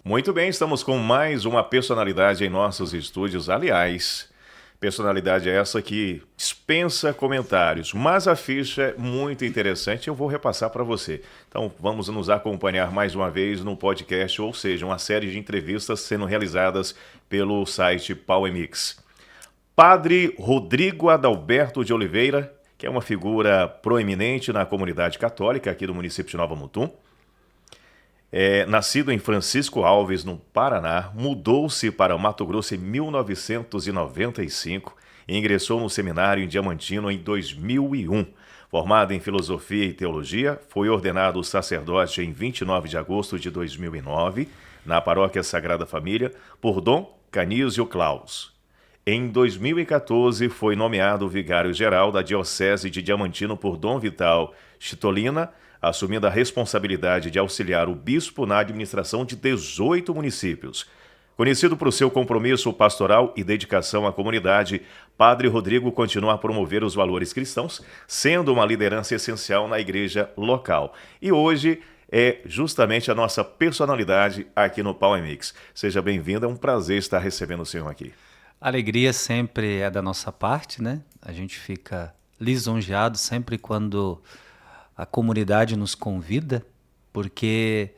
Muito bem, estamos com mais uma personalidade em nossos estúdios. Aliás, personalidade essa que dispensa comentários, mas a ficha é muito interessante, eu vou repassar para você. Então vamos nos acompanhar mais uma vez no podcast, ou seja, uma série de entrevistas sendo realizadas pelo site PauEmix. Padre Rodrigo Adalberto de Oliveira, que é uma figura proeminente na comunidade católica aqui do município de Nova Mutum. Nascido em Francisco Alves, no Paraná, mudou-se para Mato Grosso em 1995 e ingressou no seminário em Diamantino em 2001. Formado em Filosofia e Teologia, foi ordenado sacerdote em 29 de agosto de 2009, na Paróquia Sagrada Família, por Dom Canísio Claus. Em 2014, foi nomeado vigário-geral da Diocese de Diamantino por Dom Vital Chitolina, assumindo a responsabilidade de auxiliar o bispo na administração de 18 municípios. Conhecido por seu compromisso pastoral e dedicação à comunidade, Padre Rodrigo continua a promover os valores cristãos, sendo uma liderança essencial na igreja local. E hoje é justamente a nossa personalidade aqui no PauEmix. Seja bem-vindo, é um prazer estar recebendo o senhor aqui. A alegria sempre é da nossa parte, né? A gente fica lisonjeado sempre quando a comunidade nos convida, porque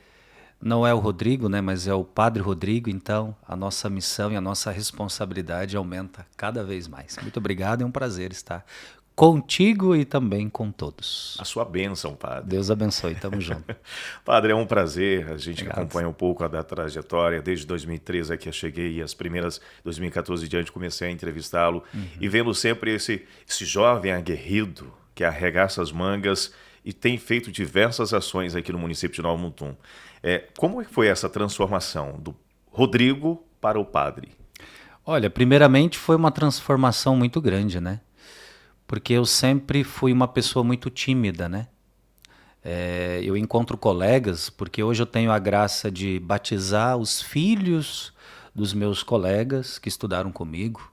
não é o Rodrigo, né? Mas é o Padre Rodrigo, então a nossa missão e a nossa responsabilidade aumenta cada vez mais. Muito obrigado, é um prazer estar contigo e também com todos. A sua bênção, Padre. Deus abençoe, tamo junto. Padre, é um prazer, a gente Obrigado. acompanha um pouco da trajetória, desde 2013 aqui eu cheguei e as primeiras 2014 em diante comecei a entrevistá-lo e vendo sempre esse jovem aguerrido que arregaça as mangas e tem feito diversas ações aqui no município de Nova Mutum. Como é que foi essa transformação do Rodrigo para o padre? Olha, primeiramente foi uma transformação muito grande, né? Porque eu sempre fui uma pessoa muito tímida, né? Eu encontro colegas, porque hoje eu tenho a graça de batizar os filhos dos meus colegas que estudaram comigo,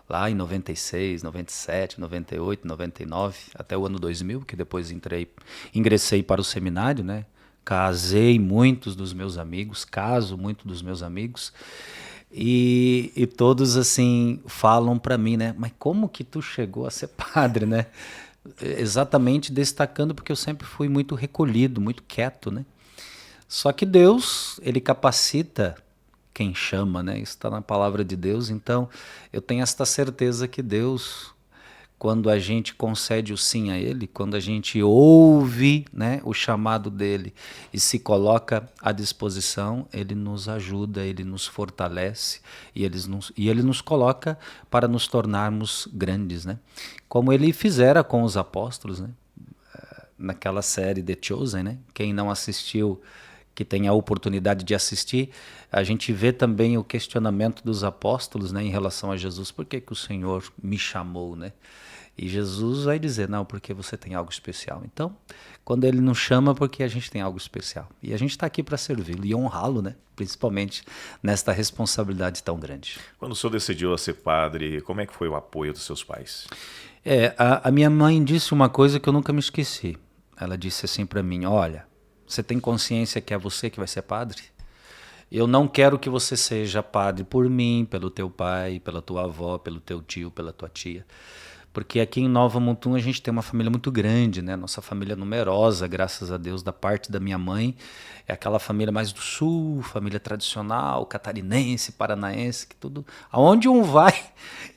lá em 96, 97, 98, 99, até o ano 2000, que depois ingressei para o seminário, né? Casei muitos dos meus amigos, caso muito dos meus amigos, e todos assim falam para mim, né? Mas como que tu chegou a ser padre, né? Exatamente destacando porque eu sempre fui muito recolhido, muito quieto, né? Só que Deus, ele capacita quem chama, né? Isso está na palavra de Deus. Então, eu tenho esta certeza que Deus, quando a gente concede o sim a Ele, quando a gente ouve, né, o chamado dEle e se coloca à disposição, Ele nos ajuda, Ele nos fortalece e Ele nos coloca para nos tornarmos grandes, né? Como Ele fizera com os apóstolos, né? Naquela série The Chosen, né? Quem não assistiu, que tem a oportunidade de assistir, a gente vê também o questionamento dos apóstolos, né, em relação a Jesus. Por que que o Senhor me chamou, né? E Jesus vai dizer, não, porque você tem algo especial. Então, quando Ele nos chama, porque a gente tem algo especial. E a gente está aqui para servi-lo e honrá-lo, né? Principalmente nesta responsabilidade tão grande. Quando o senhor decidiu a ser padre, como é que foi o apoio dos seus pais? A minha mãe disse uma coisa que eu nunca me esqueci. Ela disse assim para mim, olha, você tem consciência que é você que vai ser padre? Eu não quero que você seja padre por mim, pelo teu pai, pela tua avó, pelo teu tio, pela tua tia. Porque aqui em Nova Mutum a gente tem uma família muito grande, né? Nossa família é numerosa, graças a Deus, da parte da minha mãe. É aquela família mais do sul, família tradicional, catarinense, paranaense, que tudo... Aonde um vai,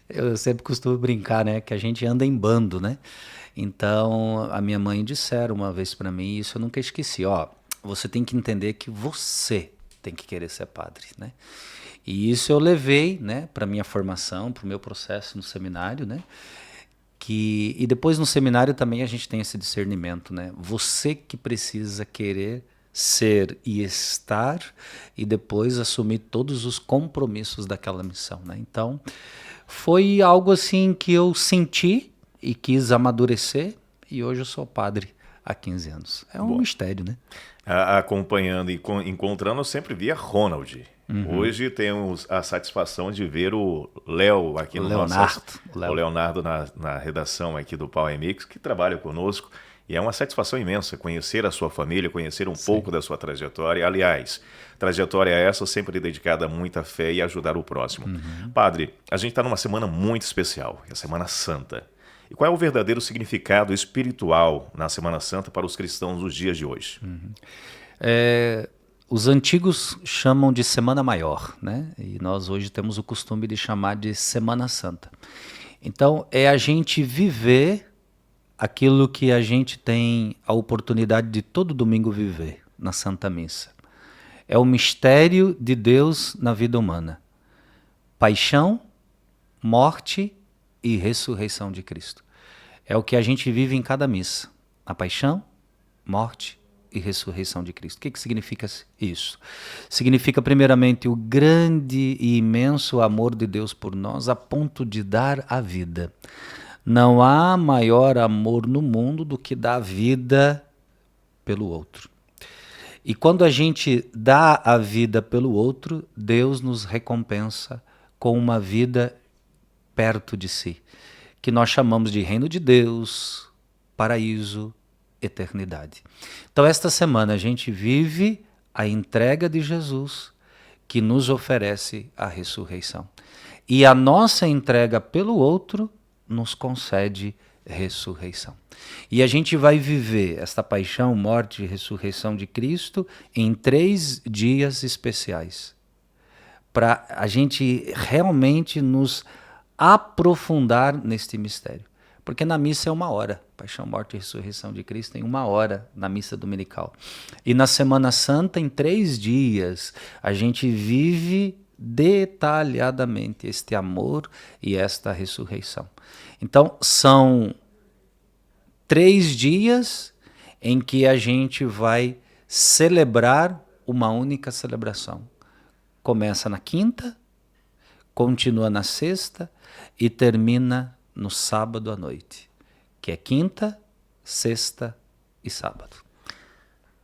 eu sempre costumo brincar, né? Que a gente anda em bando, né? Então, a minha mãe disseram uma vez para mim, isso eu nunca esqueci, ó, você tem que entender que você tem que querer ser padre, né? E isso eu levei, né, para minha formação, para o meu processo no seminário, né? E depois no seminário também a gente tem esse discernimento, né? Você que precisa querer ser e estar e depois assumir todos os compromissos daquela missão, né? Então, foi algo assim que eu senti e quis amadurecer e hoje eu sou padre há 15 anos. É um mistério, né? Acompanhando e encontrando, eu sempre via Ronald. Hoje temos a satisfação de ver o Léo aqui no Leonardo. o Leonardo na redação aqui do PauEmix, que trabalha conosco. E é uma satisfação imensa conhecer a sua família, conhecer um pouco da sua trajetória. Aliás, trajetória essa sempre dedicada a muita fé e ajudar o próximo. Padre, a gente está numa semana muito especial, é a Semana Santa. E qual é o verdadeiro significado espiritual na Semana Santa para os cristãos nos dias de hoje? Os antigos chamam de Semana Maior, né? E nós hoje temos o costume de chamar de Semana Santa. Então, é a gente viver aquilo que a gente tem a oportunidade de todo domingo viver na Santa Missa. É o mistério de Deus na vida humana. Paixão, morte e ressurreição de Cristo. É o que a gente vive em cada missa. A paixão, morte e ressurreição de Cristo. O que significa isso? Significa, primeiramente, o grande e imenso amor de Deus por nós a ponto de dar a vida. Não há maior amor no mundo do que dar vida pelo outro. E quando a gente dá a vida pelo outro, Deus nos recompensa com uma vida perto de si, que nós chamamos de reino de Deus, paraíso, eternidade. Então, esta semana a gente vive a entrega de Jesus, que nos oferece a ressurreição. E a nossa entrega pelo outro nos concede ressurreição. E a gente vai viver esta paixão, morte e ressurreição de Cristo em 3 dias especiais, para a gente realmente nos aprofundar neste mistério. Porque na missa é 1 hora, paixão, morte e ressurreição de Cristo em 1 hora na missa dominical. E na Semana Santa, em 3 dias, a gente vive detalhadamente este amor e esta ressurreição. Então, são 3 dias em que a gente vai celebrar uma única celebração. Começa na quinta, continua na sexta e termina no sábado à noite, que é quinta, sexta e sábado.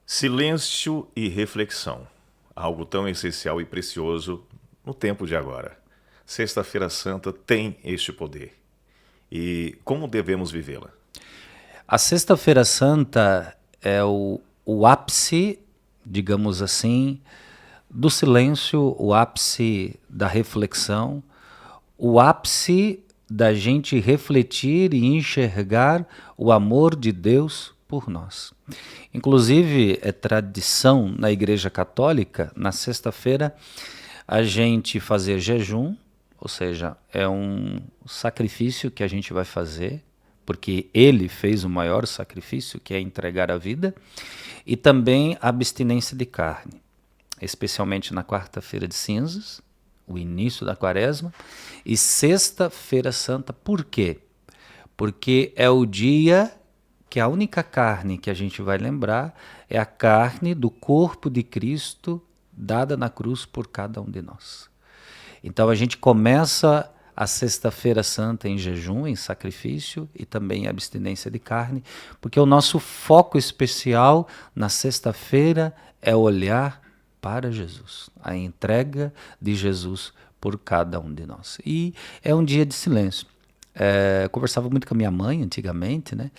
Silêncio e reflexão, algo tão essencial e precioso no tempo de agora. Sexta-feira Santa tem este poder. E como devemos vivê-la? A Sexta-feira Santa é o ápice, digamos assim, do silêncio, o ápice da reflexão, o ápice da gente refletir e enxergar o amor de Deus por nós. Inclusive, é tradição na Igreja Católica, na sexta-feira, a gente fazer jejum, ou seja, é um sacrifício que a gente vai fazer, porque Ele fez o maior sacrifício, que é entregar a vida, e também a abstinência de carne, especialmente na quarta-feira de cinzas, o início da quaresma, e sexta-feira santa. Por quê? Porque é o dia que a única carne que a gente vai lembrar é a carne do corpo de Cristo dada na cruz por cada um de nós. Então a gente começa a Sexta-feira Santa em jejum, em sacrifício e também em abstinência de carne, porque o nosso foco especial na sexta-feira é olhar para Jesus, a entrega de Jesus por cada um de nós. E é um dia de silêncio. Eu conversava muito com a minha mãe antigamente, né?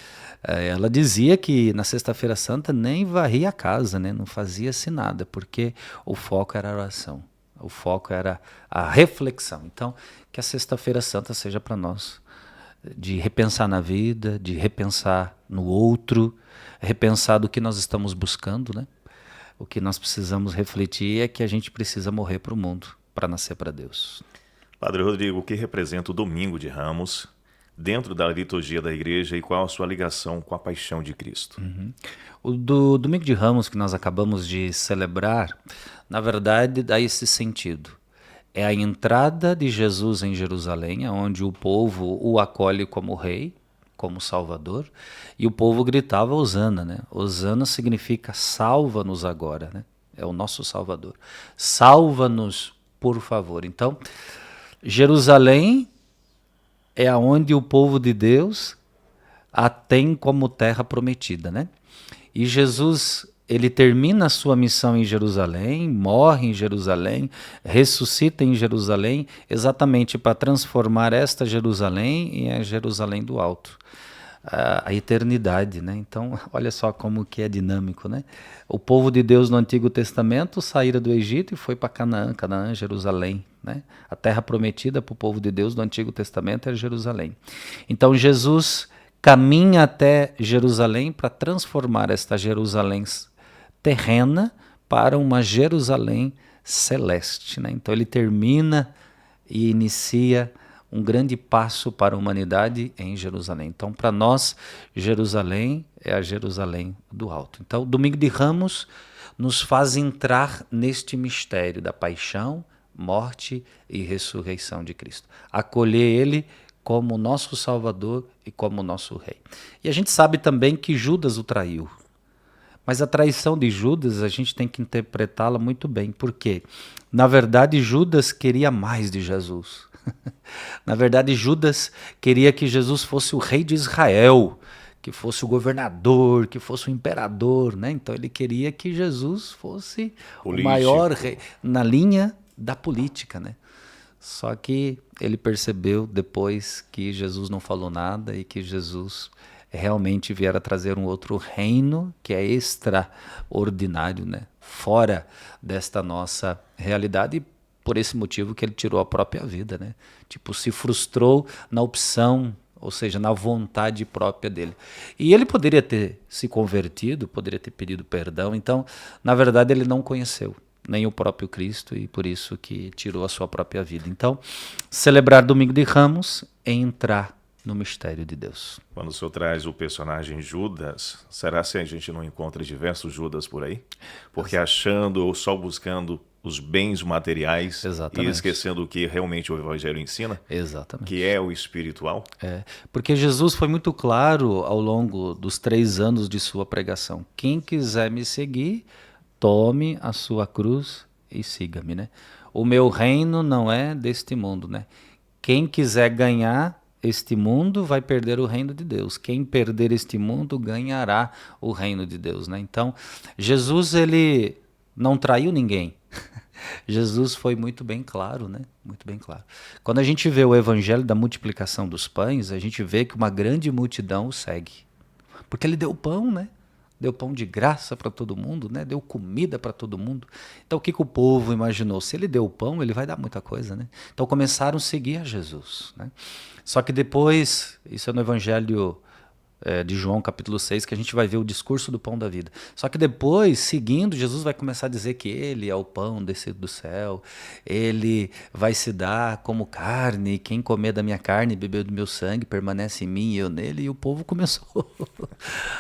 Ela dizia que na Sexta-feira Santa nem varria a casa, né? Não fazia-se nada, porque o foco era a oração, o foco era a reflexão. Então, que a Sexta-feira Santa seja para nós de repensar na vida, de repensar no outro, repensar do que nós estamos buscando, né? O que nós precisamos refletir é que a gente precisa morrer para o mundo, para nascer para Deus. Padre Rodrigo, o que representa o Domingo de Ramos dentro da liturgia da igreja e qual a sua ligação com a paixão de Cristo? O do Domingo de Ramos que nós acabamos de celebrar, na verdade, dá esse sentido. É a entrada de Jesus em Jerusalém, onde o povo o acolhe como rei, como Salvador, e o povo gritava Hosana, né? Hosana significa salva-nos agora, né? É o nosso Salvador. Salva-nos, por favor. Então, Jerusalém é aonde o povo de Deus a tem como terra prometida, né? E Jesus, ele termina a sua missão em Jerusalém, morre em Jerusalém, ressuscita em Jerusalém, exatamente para transformar esta Jerusalém em a Jerusalém do Alto. a eternidade, né? Então, olha só como que é dinâmico, né? O povo de Deus no Antigo Testamento saíra do Egito e foi para Canaã, Canaã, Jerusalém, né? A terra prometida para o povo de Deus no Antigo Testamento era Jerusalém. Então, Jesus caminha até Jerusalém para transformar esta Jerusalém terrena para uma Jerusalém celeste, né? Então, ele termina e inicia um grande passo para a humanidade em Jerusalém. Então, para nós, Jerusalém é a Jerusalém do alto. Então, o Domingo de Ramos nos faz entrar neste mistério da paixão, morte e ressurreição de Cristo. Acolher Ele como nosso Salvador e como nosso Rei. E a gente sabe também que Judas o traiu. Mas a traição de Judas, a gente tem que interpretá-la muito bem. Por quê? Na verdade, Judas queria mais de Jesus. Na verdade, Judas queria que Jesus fosse o rei de Israel, que fosse o governador, que fosse o imperador, né? Então ele queria que Jesus fosse o maior rei na linha da política, né? Só que ele percebeu depois que Jesus não falou nada e que Jesus realmente viera trazer um outro reino que é extraordinário, né? Fora desta nossa realidade. Por esse motivo que ele tirou a própria vida, né? Tipo, se frustrou na opção, ou seja, na vontade própria dele. E ele poderia ter se convertido, poderia ter pedido perdão. Então, na verdade, ele não conheceu nem o próprio Cristo e por isso que tirou a sua própria vida. Então, celebrar Domingo de Ramos é entrar no mistério de Deus. Quando o senhor traz o personagem Judas, será que a gente não encontra diversos Judas por aí? Porque achando ou só buscando os bens materiais. Exatamente. E esquecendo o que realmente o Evangelho ensina. Exatamente. Que é o espiritual. Porque Jesus foi muito claro ao longo dos 3 anos de sua pregação. Quem quiser me seguir, tome a sua cruz e siga-me, né? O meu reino não é deste mundo, né? Quem quiser ganhar este mundo vai perder o reino de Deus. Quem perder este mundo ganhará o reino de Deus, né? Então, Jesus, ele não traiu ninguém. Jesus foi muito bem claro, né? Muito bem claro. Quando a gente vê o evangelho da multiplicação dos pães, a gente vê que uma grande multidão o segue. Porque ele deu pão, né? Deu pão de graça para todo mundo, né? Deu comida para todo mundo. Então o que o povo imaginou? Se ele deu pão, ele vai dar muita coisa, né? Então começaram a seguir a Jesus, né? Só que depois, isso é no evangelho de João capítulo 6, que a gente vai ver o discurso do pão da vida. Só que depois, seguindo, Jesus vai começar a dizer que ele é o pão descido do céu, ele vai se dar como carne, quem comer da minha carne e beber do meu sangue permanece em mim e eu nele, e o povo começou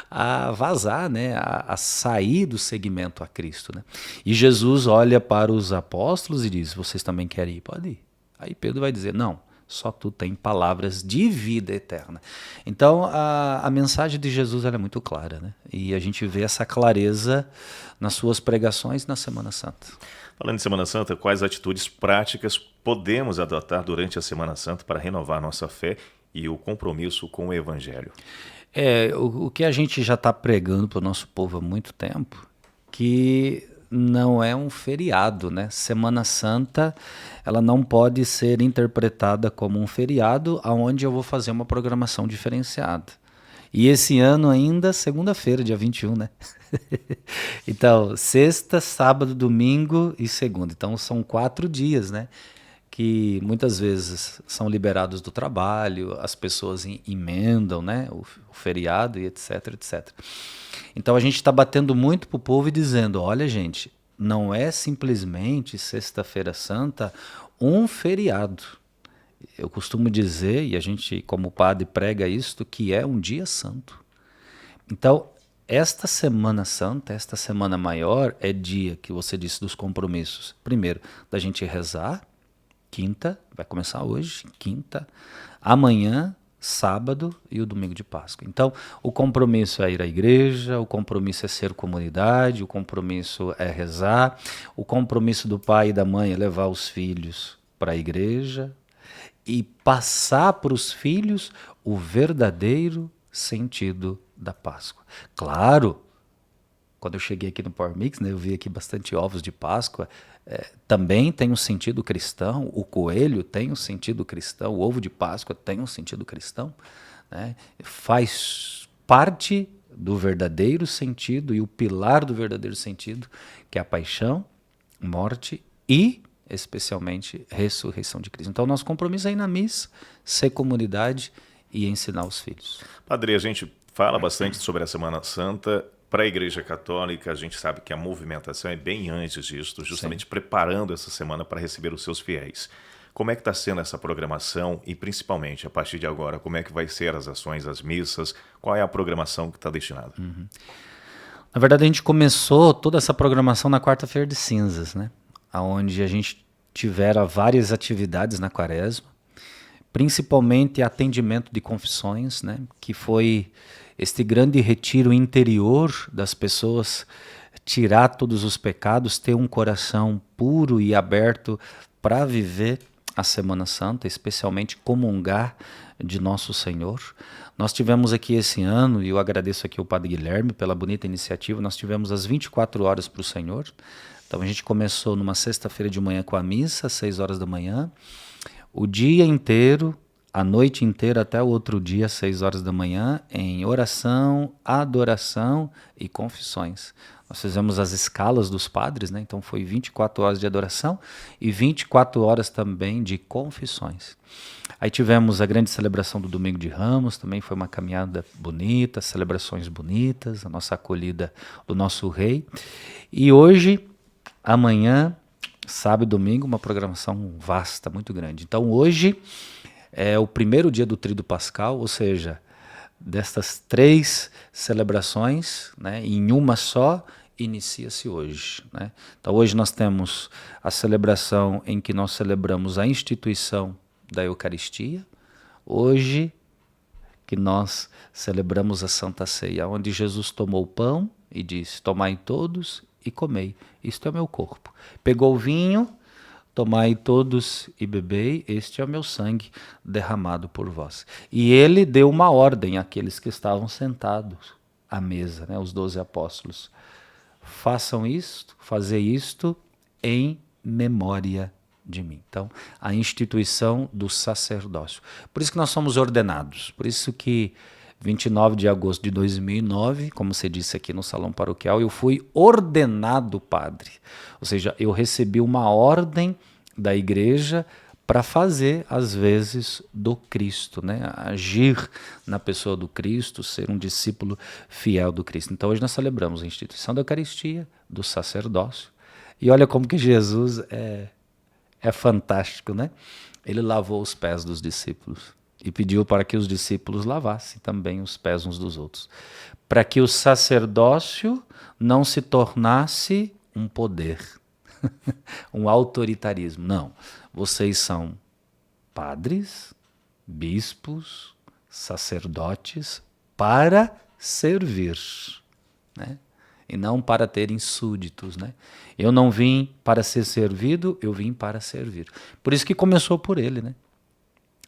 a vazar, né? A sair do seguimento a Cristo, né? E Jesus olha para os apóstolos e diz, vocês também querem ir? Pode ir. Aí Pedro vai dizer, não, só tu tem palavras de vida eterna. Então, a mensagem de Jesus ela é muito clara, né? E a gente vê essa clareza nas suas pregações na Semana Santa. Falando em Semana Santa, quais atitudes práticas podemos adotar durante a Semana Santa para renovar nossa fé e o compromisso com o Evangelho? O que a gente já está pregando para o nosso povo há muito tempo, que não é um feriado, né? Semana Santa, ela não pode ser interpretada como um feriado onde eu vou fazer uma programação diferenciada. E esse ano ainda, segunda-feira, dia 21, né? Então, sexta, sábado, domingo e segunda. Então, são 4 dias, né? Que muitas vezes são liberados do trabalho, as pessoas emendam, né? O feriado e etc, etc. Então a gente está batendo muito para o povo e dizendo, olha gente, não é simplesmente Sexta-feira Santa um feriado. Eu costumo dizer, e a gente como padre prega isto, que é um dia santo. Então, esta Semana Santa, esta Semana Maior, é dia que você disse dos compromissos. Primeiro, da gente rezar, quinta, vai começar hoje, quinta, amanhã, sábado e o domingo de Páscoa. Então, o compromisso é ir à igreja, o compromisso é ser comunidade, o compromisso é rezar, o compromisso do pai e da mãe é levar os filhos para a igreja e passar para os filhos o verdadeiro sentido da Páscoa. Claro, quando eu cheguei aqui no Power Mix, né, eu vi aqui bastante ovos de Páscoa, também tem um sentido cristão, o coelho tem um sentido cristão, o ovo de Páscoa tem um sentido cristão, né? Faz parte do verdadeiro sentido e o pilar do verdadeiro sentido, que é a paixão, morte e, especialmente, ressurreição de Cristo. Então, nosso compromisso é ir na missa, ser comunidade e ensinar os filhos. Padre, a gente fala bastante sobre a Semana Santa. Para a Igreja Católica, a gente sabe que a movimentação é bem antes disso, justamente Sim. preparando essa semana para receber os seus fiéis. Como é que está sendo essa programação e, principalmente, a partir de agora, como é que vai ser as ações, as missas? Qual é a programação que está destinada? Na verdade, a gente começou toda essa programação na quarta-feira de cinzas, né? Onde a gente tivera várias atividades na quaresma, principalmente atendimento de confissões, né? Que foi este grande retiro interior das pessoas, tirar todos os pecados, ter um coração puro e aberto para viver a Semana Santa, especialmente comungar de Nosso Senhor. Nós tivemos aqui esse ano, e eu agradeço aqui ao Padre Guilherme pela bonita iniciativa, nós tivemos as 24 horas para o Senhor. Então a gente começou numa sexta-feira de manhã com a missa, às 6 horas da manhã, o dia inteiro, a noite inteira até o outro dia, às 6 horas da manhã, em oração, adoração e confissões. Nós fizemos as escalas dos padres, né? Então foi 24 horas de adoração e 24 horas também de confissões. Aí tivemos a grande celebração do Domingo de Ramos, também foi uma caminhada bonita, celebrações bonitas, a nossa acolhida do nosso rei. E hoje, amanhã, sábado e domingo, uma programação vasta, muito grande. Então hoje é o primeiro dia do Tríduo Pascal, ou seja, destas 3 celebrações, né, em uma só, inicia-se hoje, né? Então hoje nós temos a celebração em que nós celebramos a instituição da Eucaristia, hoje que nós celebramos a Santa Ceia, onde Jesus tomou o pão e disse: tomai todos e comei, isto é o meu corpo. Pegou o vinho, tomai todos e bebei, este é o meu sangue derramado por vós. E ele deu uma ordem àqueles que estavam sentados à mesa, né, os 12 apóstolos. Façam isto, fazei isto em memória de mim. Então, a instituição do sacerdócio. Por isso que nós somos ordenados, por isso que 29 de agosto de 2009, como você disse aqui no Salão Paroquial, eu fui ordenado padre. Ou seja, eu recebi uma ordem da igreja para fazer as vezes do Cristo, né? Agir na pessoa do Cristo, ser um discípulo fiel do Cristo. Então hoje nós celebramos a instituição da Eucaristia, do sacerdócio. E olha como que Jesus é fantástico, né? Ele lavou os pés dos discípulos e pediu para que os discípulos lavassem também os pés uns dos outros, para que o sacerdócio não se tornasse um poder, um autoritarismo. Não, vocês são padres, bispos, sacerdotes para servir, né? E não para terem súditos, né? Eu não vim para ser servido, eu vim para servir. Por isso que começou por ele, né?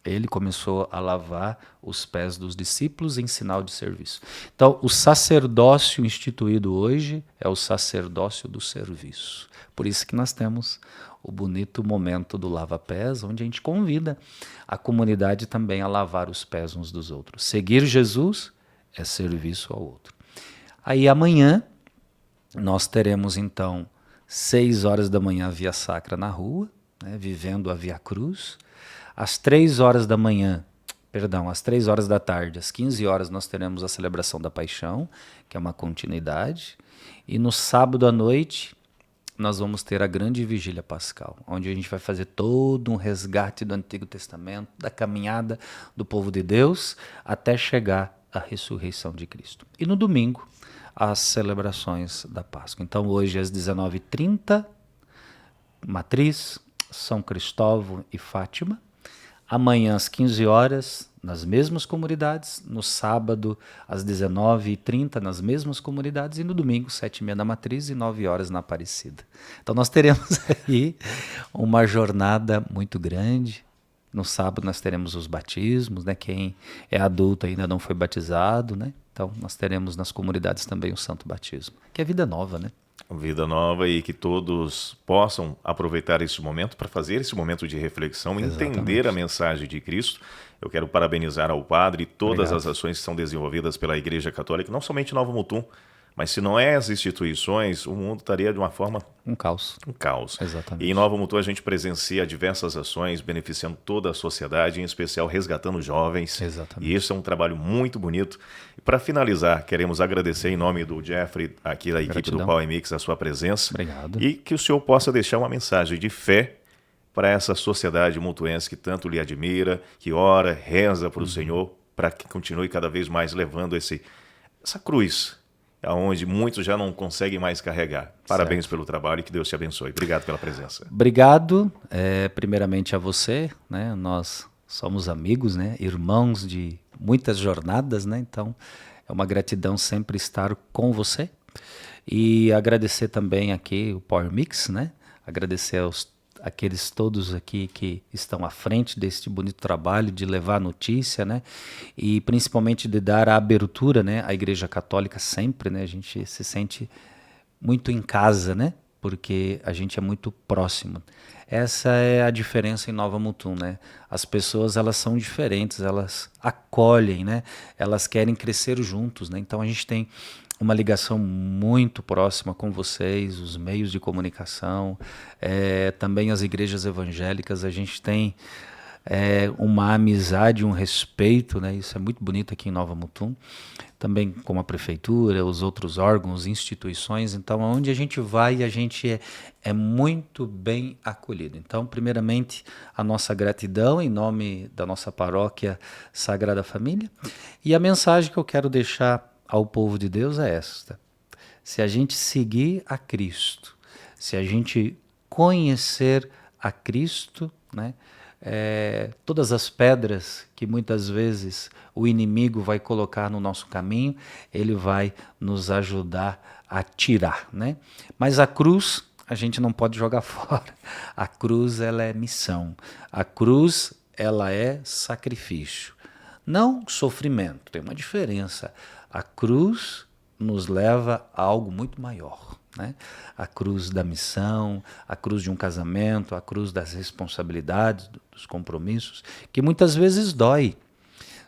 Ele começou a lavar os pés dos discípulos em sinal de serviço. Então, o sacerdócio instituído hoje é o sacerdócio do serviço. Por isso que nós temos o bonito momento do lava-pés, onde a gente convida a comunidade também a lavar os pés uns dos outros. Seguir Jesus é serviço ao outro. Aí amanhã nós teremos então 6 horas da manhã a Via Sacra na rua, né, vivendo a Via Cruz. Às 3 horas da manhã, às 3 horas da tarde, às 15 horas, nós teremos a celebração da Paixão, que é uma continuidade. E no sábado à noite, nós vamos ter a grande vigília pascal, onde a gente vai fazer todo um resgate do Antigo Testamento, da caminhada do povo de Deus, até chegar à ressurreição de Cristo. E no domingo, as celebrações da Páscoa. Então hoje às 19h30, Matriz, São Cristóvão e Fátima. Amanhã às 15 horas, nas mesmas comunidades. No sábado às 19h30, nas mesmas comunidades. E no domingo, 7h30 na Matriz e 9 horas na Aparecida. Então nós teremos aí uma jornada muito grande. No sábado nós teremos os batismos, né? Quem é adulto ainda não foi batizado, né? Então nós teremos nas comunidades também o santo batismo, que é vida nova, né? Vida nova e que todos possam aproveitar esse momento para fazer esse momento de reflexão, entender a Exatamente. mensagem de Cristo. Eu quero parabenizar ao Padre e todas as Obrigado. ações que são desenvolvidas pela Igreja Católica, não somente Nova Mutum, mas se não é as instituições, o mundo estaria de uma forma Um caos. um caos. E em Exatamente. Nova Mutum a gente presencia diversas ações beneficiando toda a sociedade, em especial resgatando jovens. E Exatamente. isso é um trabalho muito bonito. E para finalizar, queremos agradecer em nome do Jeffrey, aqui da equipe do Gratidão. Power Mix, a sua presença. Obrigado. E que o senhor possa deixar uma mensagem de fé para essa sociedade mutuense que tanto lhe admira, que ora, reza para o Senhor, para que continue cada vez mais levando essa cruz, aonde muitos já não conseguem mais carregar. Parabéns Certo. pelo trabalho e que Deus te abençoe. Obrigado pela presença. Obrigado, primeiramente a você, né? Nós somos amigos, né? Irmãos de muitas jornadas, né? Então é uma gratidão sempre estar com você e agradecer também aqui o Power Mix, né? Agradecer aqueles todos aqui que estão à frente deste bonito trabalho de levar notícia, né? E principalmente de dar a abertura, né? À Igreja Católica sempre, né? A gente se sente muito em casa, né? Porque a gente é muito próximo. Essa é a diferença em Nova Mutum, né? As pessoas, elas são diferentes, elas acolhem, né? Elas querem crescer juntos, né? Então a gente tem uma ligação muito próxima com vocês, os meios de comunicação, também as igrejas evangélicas, a gente tem uma amizade, um respeito, né? Isso é muito bonito aqui em Nova Mutum, também com a prefeitura, os outros órgãos, instituições. Então, aonde a gente vai, a gente é muito bem acolhido. Então, primeiramente, a nossa gratidão em nome da nossa paróquia Sagrada Família. E a mensagem que eu quero deixar ao povo de Deus é esta: se a gente seguir a Cristo, se a gente conhecer a Cristo, né? Todas as pedras que muitas vezes o inimigo vai colocar no nosso caminho, ele vai nos ajudar a tirar, né? Mas a cruz a gente não pode jogar fora. A cruz, ela é missão. A cruz, ela é sacrifício. Não sofrimento, tem uma diferença. A cruz nos leva a algo muito maior, né? A cruz da missão, a cruz de um casamento, a cruz das responsabilidades, dos compromissos, que muitas vezes dói,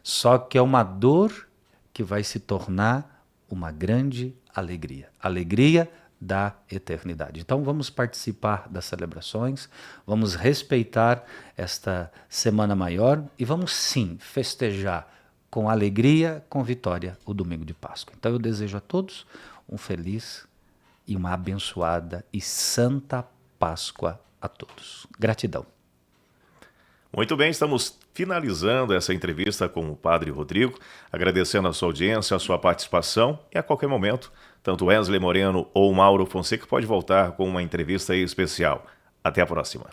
só que é uma dor que vai se tornar uma grande alegria. Alegria da eternidade. Então vamos participar das celebrações, vamos respeitar esta Semana Maior e vamos sim festejar com alegria, com vitória, o domingo de Páscoa. Então eu desejo a todos um feliz e uma abençoada e santa Páscoa a todos. Gratidão. Muito bem, estamos finalizando essa entrevista com o Padre Rodrigo, agradecendo a sua audiência, a sua participação e a qualquer momento, tanto Wesley Moreno ou Mauro Fonseca pode voltar com uma entrevista especial. Até a próxima.